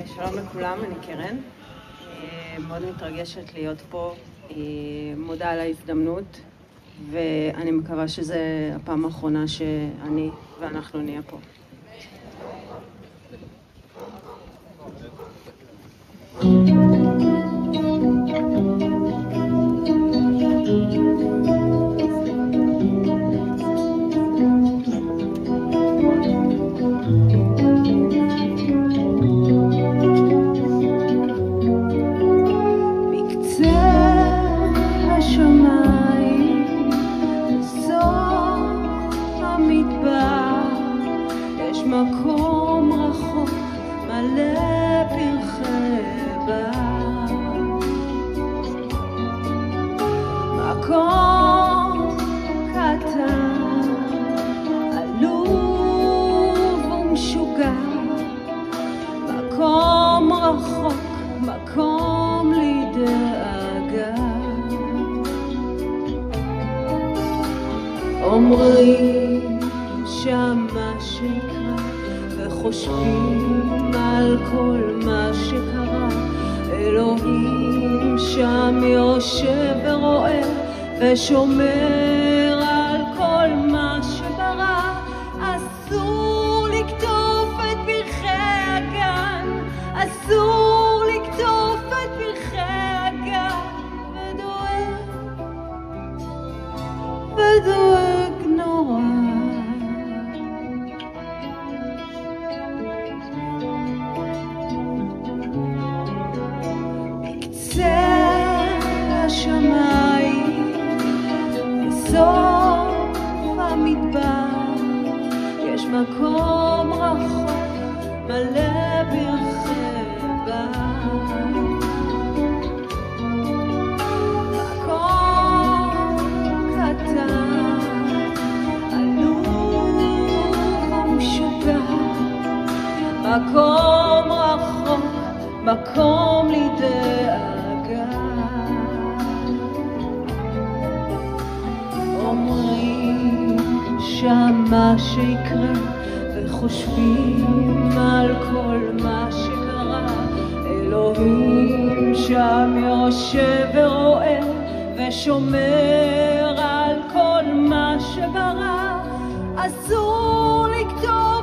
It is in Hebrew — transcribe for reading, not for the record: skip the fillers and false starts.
שלום לכולם, אני קרן. מאוד מתרגשת להיות פה, מודה על ההזדמנות, ואני מקווה שזה הפעם האחרונה שאני ואנחנו נהיה פה. מקום רחוק מלא פרחי בר, מקום קטן עלוב ומשוגע, מקום רחוק, מקום לדאגה. אומרים שמה שקרה וחושבים על כל מה שקרה, אלוהים שם יושב ורואה ושומר על כל מה שברא. אסור לקטוף את פרחי הגן, אסור לקטוף את פרחי הגן, ודואג נורא. השמיים בסוף המדבר יש מקום רחוק מלא פרחי בר, מקום קטן עלוב ומשוגע, מקום רחוק, מקום לדאגה. אומרים שמה שיקרה וחושבים על כל מה שקרה, אלוהים שם יושב ורואה ושומר על כל מה שברא. אסור לקטוף